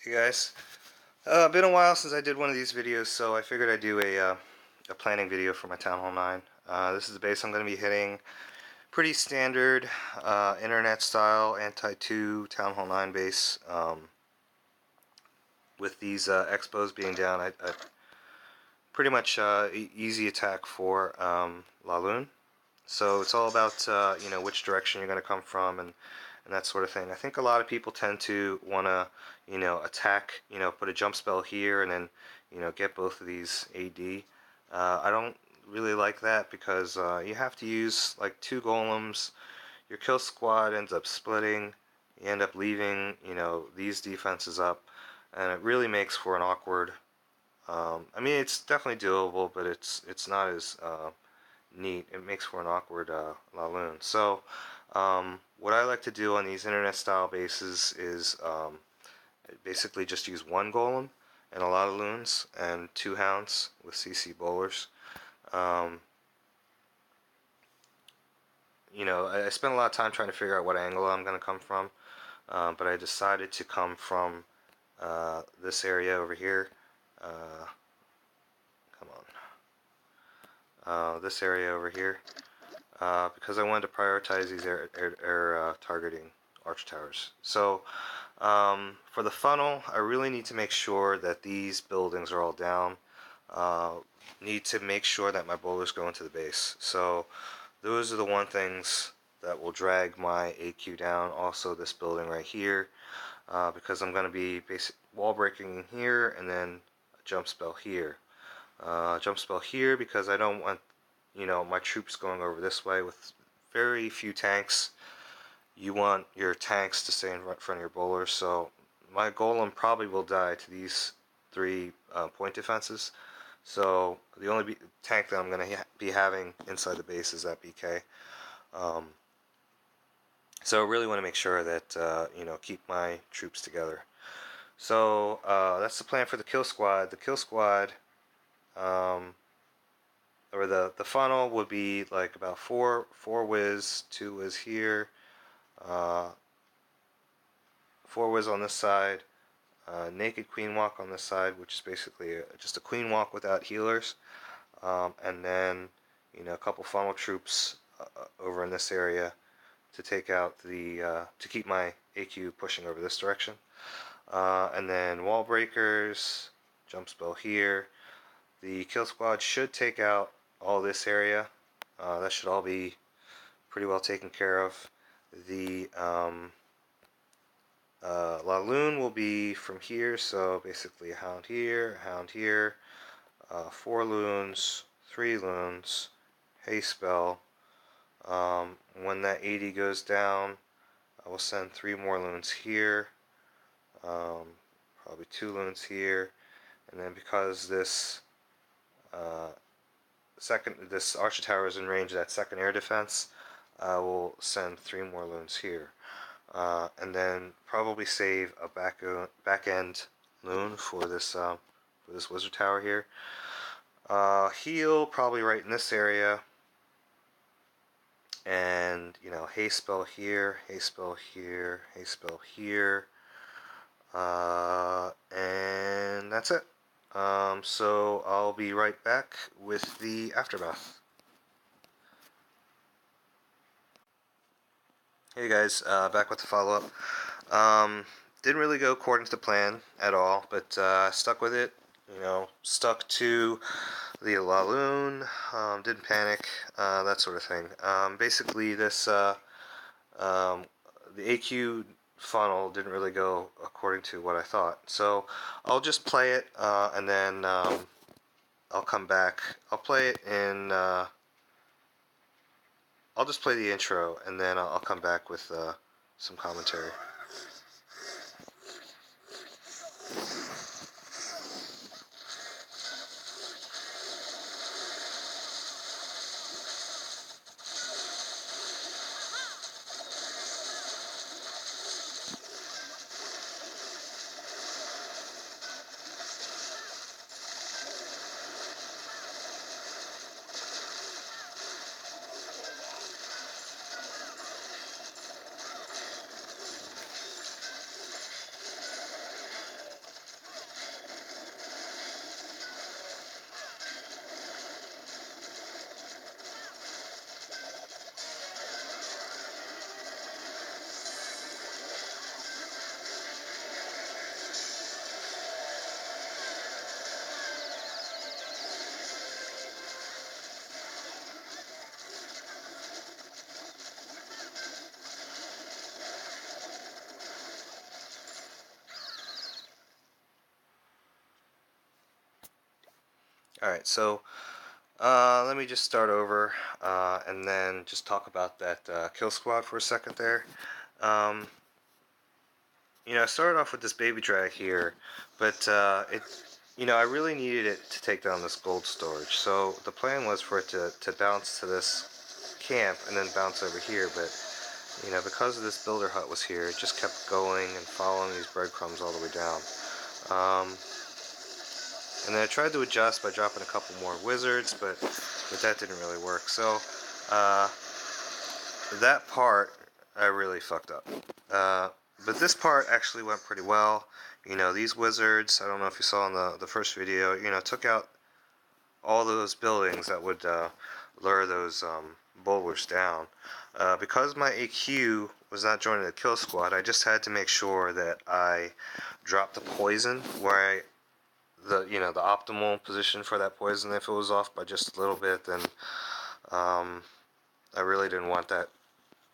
Hey guys, been a while since I did one of these videos, so I figured I'd do a planning video for my Town Hall 9. This is the base I'm going to be hitting. Pretty standard internet style anti-2 Town Hall 9 base. With these expos being down, I pretty much easy attack for Laloon. So it's all about which direction you're going to come from and that sort of thing. I think a lot of people tend to want to attack, put a jump spell here and then get both of these AD. I don't really like that because you have to use like 2 golems. Your kill squad ends up splitting. You end up leaving these defenses up, and it really makes for an awkward. I mean, it's definitely doable, but it's not as neat. It makes for an awkward Laloon. So what I like to do on these internet style bases is basically just use 1 golem and a lot of loons and 2 hounds with CC bowlers. I spent a lot of time trying to figure out what angle I'm going to come from, but I decided to come from this area over here. Come on. This area over here. Because I wanted to prioritize these air targeting arch towers. So for the funnel, I really need to make sure that these buildings are all down. Need to make sure that my bowlers go into the base. So those are the things that will drag my AQ down. Also this building right here, because I'm going to be wall breaking here and then a jump spell here. Jump spell here because I don't want my troops going over this way with very few tanks. You want your tanks to stay in front of your bowlers, so my golem probably will die to these 3 point defenses. So the only tank that I'm going to be having inside the base is that BK. So I really want to make sure that keep my troops together. So that's the plan for the kill squad. The kill squad, or the funnel would be like about 4 whiz, 2 whiz here, 4 whiz on this side, naked queen walk on this side, which is basically just a queen walk without healers, and then a couple funnel troops over in this area to take out the to keep my AQ pushing over this direction, and then wall breakers, jump spell here. The kill squad should take out all this area. That should all be pretty well taken care of. The Laloon will be from here, so basically a hound here, 4 loons, 3 loons, haste spell. When that 80 goes down, I will send 3 more loons here, probably 2 loons here, and then because this this archer tower is in range of that second air defense, I will send 3 more loons here, and then probably save a back end loon for this wizard tower here. Heal probably right in this area, and haste spell here, haste spell here, haste spell here, and that's it. So I'll be right back with the aftermath. Hey guys, back with the follow-up. Didn't really go according to the plan at all, but stuck with it. Stuck to the Laloon, didn't panic, that sort of thing. Basically, the AQ funnel didn't really go according to what I thought. So I'll just play it, and then I'll come back. I'll play it in. I'll just play the intro, and then I'll come back with some commentary. Alright, so let me just start over and then just talk about that kill squad for a second there. Um, I started off with this baby drag here, but I really needed it to take down this gold storage. So the plan was for it to bounce to this camp and then bounce over here, but because of this builder hut was here, it just kept going and following these breadcrumbs all the way down. Um, and then I tried to adjust by dropping a couple more wizards, but that didn't really work. So uh, that part I really fucked up. But this part actually went pretty well. These wizards, I don't know if you saw in the first video, took out all those buildings that would lure those bulwarks down. Because my AQ was not joining the kill squad, I just had to make sure that I dropped the poison where the optimal position for that poison. If it was off by just a little bit, then I really didn't want that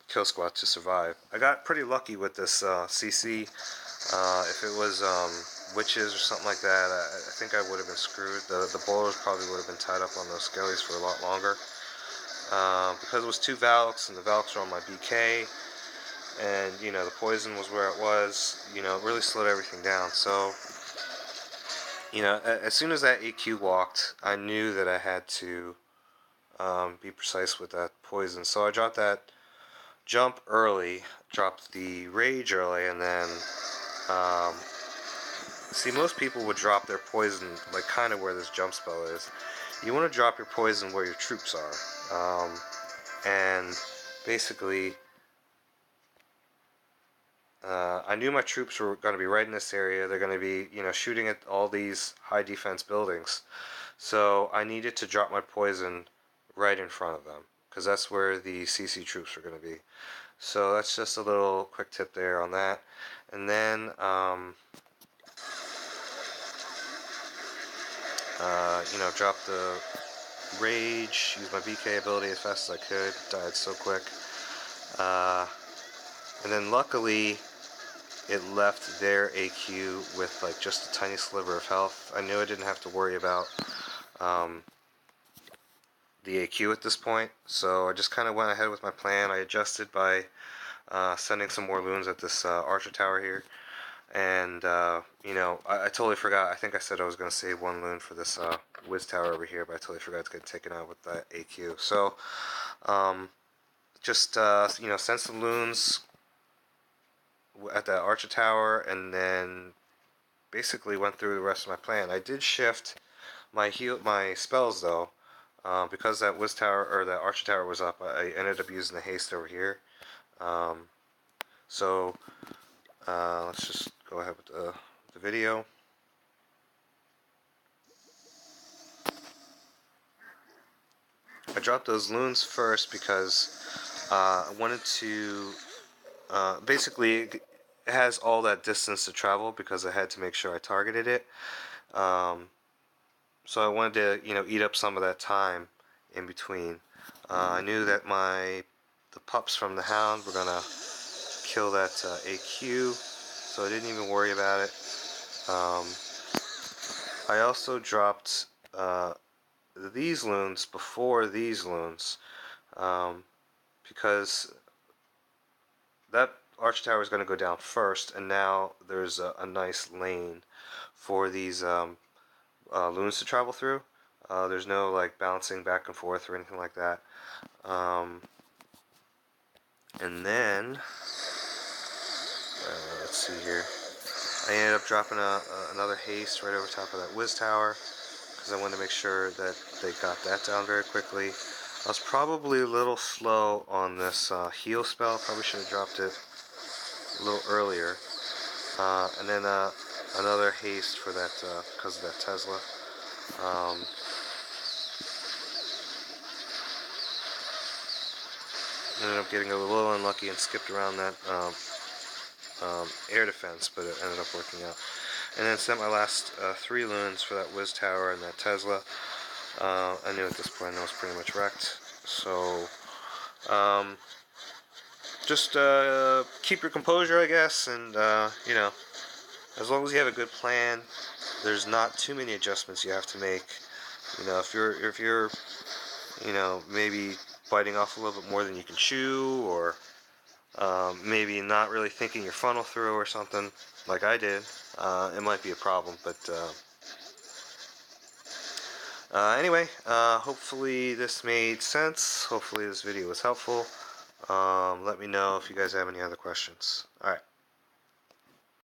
kill squad to survive. I got pretty lucky with this CC. If it was witches or something like that, I think I would have been screwed. The bowlers probably would have been tied up on those skellies for a lot longer. Because it was two Valks and the Valks were on my BK, and the poison was where it was, it really slowed everything down. So as soon as that AQ walked, I knew that I had to be precise with that poison. So I dropped that jump early, dropped the rage early, and then see, most people would drop their poison like kind of where this jump spell is. You want to drop your poison where your troops are, and basically I knew my troops were going to be right in this area. They're going to be, shooting at all these high defense buildings. So I needed to drop my poison right in front of them, because that's where the CC troops are going to be. So that's just a little quick tip there on that. And then, drop the rage, use my BK ability as fast as I could, died so quick. And then luckily, it left their AQ with like just a tiny sliver of health. I knew I didn't have to worry about the AQ at this point, so I just kind of went ahead with my plan. I adjusted by sending some more loons at this archer tower here, and I totally forgot. I think I said I was going to save one loon for this whiz tower over here, but I totally forgot it's getting taken out with that AQ. So just send some loons at that archer tower, and then basically went through the rest of my plan. I did shift my spells though, because that whiz tower or that archer tower was up. I ended up using the haste over here. So let's just go ahead with the video. I dropped those loons first because I wanted to basically it has all that distance to travel because I had to make sure I targeted it. So I wanted to eat up some of that time in between. I knew that the pups from the hound were gonna kill that AQ, so I didn't even worry about it. I also dropped these loons before these loons, because that arch tower is going to go down first, and now there's a nice lane for these loons to travel through. There's no like bouncing back and forth or anything like that. And then let's see here. I ended up dropping another haste right over top of that whiz tower because I wanted to make sure that they got that down very quickly. I was probably a little slow on this heal spell. Probably should have dropped it a little earlier. And then another haste for that because of that Tesla. Ended up getting a little unlucky and skipped around that air defense, but it ended up working out. And then sent my last 3 loons for that whiz tower and that Tesla. I knew at this point I was pretty much wrecked. So just keep your composure, I guess, and as long as you have a good plan, there's not too many adjustments you have to make. You know, if you're maybe biting off a little bit more than you can chew, or maybe not really thinking your funnel through or something, like I did, it might be a problem. But anyway, hopefully this made sense. Hopefully this video was helpful. Let me know if you guys have any other questions. All right.